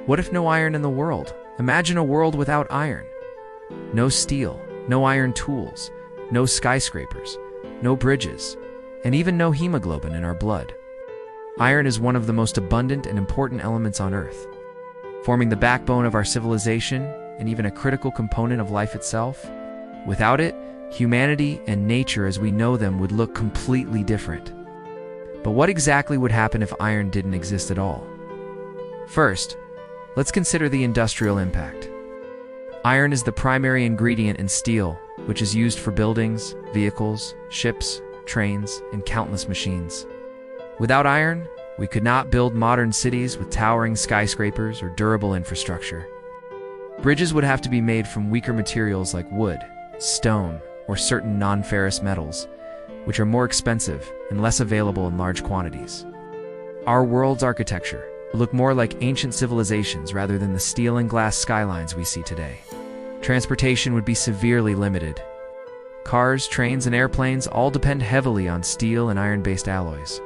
What if no iron in the world? Imagine a world without iron. No steel, no iron tools, no skyscrapers, no bridges, and even no hemoglobin in our blood. Iron is one of the most abundant and important elements on Earth, forming the backbone of our civilization and even a critical component of life itself. Without it, humanity and nature as we know them would look completely different. But what exactly would happen if iron didn't exist at all? First, let's consider the industrial impact. Iron is the primary ingredient in steel, which is used for buildings, vehicles, ships, trains, and countless machines. Without iron, we could not build modern cities with towering skyscrapers or durable infrastructure. Bridges would have to be made from weaker materials like wood, stone, or certain non-ferrous metals, which are more expensive and less available in large quantities. Our world's architecture would look more like ancient civilizations rather than the steel and glass skylines we see today. Transportation would be severely limited. Cars, trains, and airplanes all depend heavily on steel and iron-based alloys.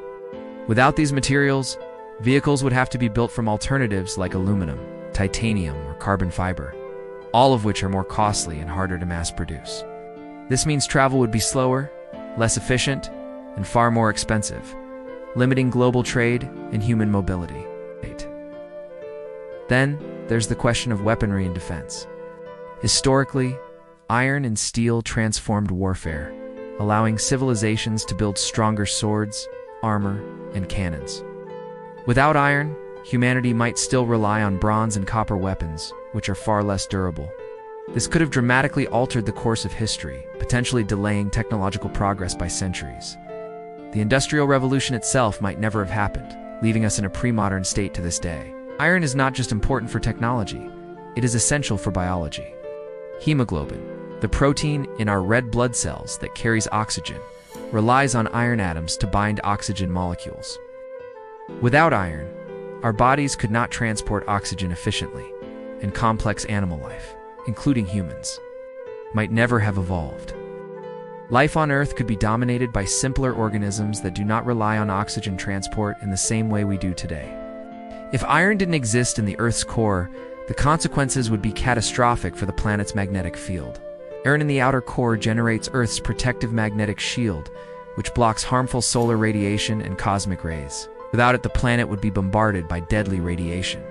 Without these materials, vehicles would have to be built from alternatives like aluminum, titanium, or carbon fiber, all of which are more costly and harder to mass produce. This means travel would be slower, less efficient, and far more expensive, limiting global trade and human mobility. Then, there's the question of weaponry and defense. Historically, iron and steel transformed warfare, allowing civilizations to build stronger swords, armor, and cannons. Without iron, humanity might still rely on bronze and copper weapons, which are far less durable. This could have dramatically altered the course of history, potentially delaying technological progress by centuries. The Industrial Revolution itself might never have happened, leaving us in a pre-modern state to this day. Iron is not just important for technology, it is essential for biology. Hemoglobin, the protein in our red blood cells that carries oxygen, relies on iron atoms to bind oxygen molecules. Without iron, our bodies could not transport oxygen efficiently, and complex animal life, including humans, might never have evolved. Life on Earth could be dominated by simpler organisms that do not rely on oxygen transport in the same way we do today. If iron didn't exist in the Earth's core, the consequences would be catastrophic for the planet's magnetic field. Iron in the outer core generates Earth's protective magnetic shield, which blocks harmful solar radiation and cosmic rays. Without it, the planet would be bombarded by deadly radiation.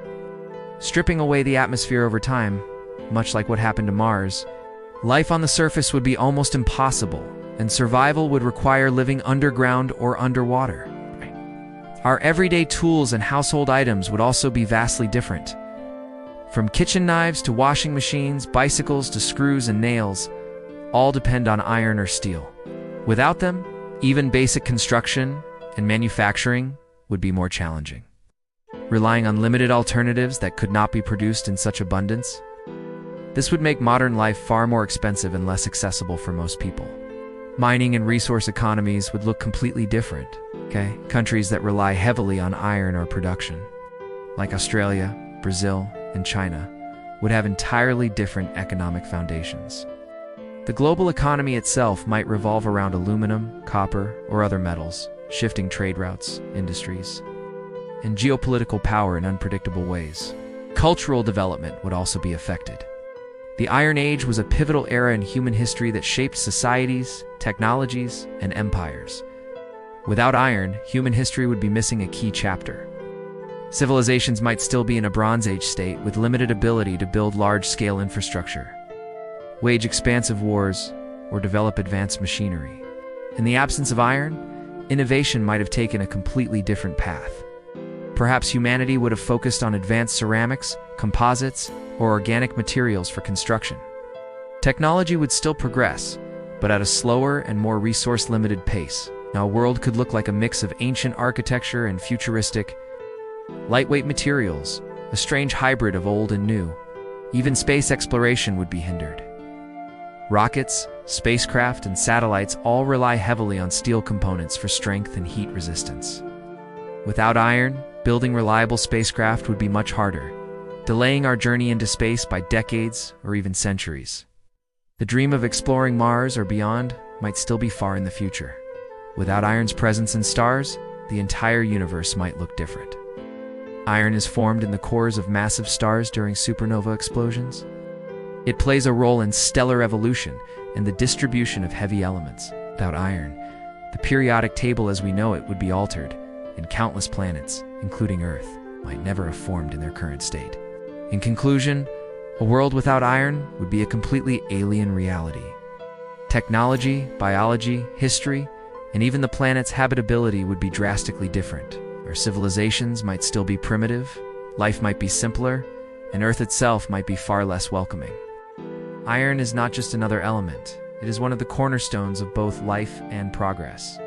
Stripping away the atmosphere over time, much like what happened to Mars, life on the surface would be almost impossible, and survival would require living underground or underwater. Our everyday tools and household items would also be vastly different. From kitchen knives to washing machines, bicycles to screws and nails, all depend on iron or steel. Without them, even basic construction and manufacturing would be more challenging. Relying on limited alternatives that could not be produced in such abundance, this would make modern life far more expensive and less accessible for most people. Mining and resource economies would look completely different. Countries that rely heavily on iron ore production, like Australia, Brazil, and China, would have entirely different economic foundations. The global economy itself might revolve around aluminum, copper, or other metals, shifting trade routes, industries, and geopolitical power in unpredictable ways. Cultural development would also be affected. The Iron Age was a pivotal era in human history that shaped societies, technologies, and empires. Without iron, human history would be missing a key chapter. Civilizations might still be in a Bronze Age state with limited ability to build large-scale infrastructure, wage expansive wars, or develop advanced machinery. In the absence of iron, innovation might have taken a completely different path. Perhaps humanity would have focused on advanced ceramics, composites, or organic materials for construction. Technology would still progress, but at a slower and more resource-limited pace. Now, a world could look like a mix of ancient architecture and futuristic, lightweight materials, a strange hybrid of old and new. Even space exploration would be hindered. Rockets, spacecraft, and satellites all rely heavily on steel components for strength and heat resistance. Without iron, building reliable spacecraft would be much harder, delaying our journey into space by decades or even centuries. The dream of exploring Mars or beyond might still be far in the future. Without iron's presence in stars, the entire universe might look different. Iron is formed in the cores of massive stars during supernova explosions. It plays a role in stellar evolution and the distribution of heavy elements. Without iron, the periodic table as we know it would be altered, and countless planets, including Earth, might never have formed in their current state. In conclusion, a world without iron would be a completely alien reality. Technology, biology, history, and even the planet's habitability would be drastically different. Our civilizations might still be primitive, life might be simpler, and Earth itself might be far less welcoming. Iron is not just another element, it is one of the cornerstones of both life and progress.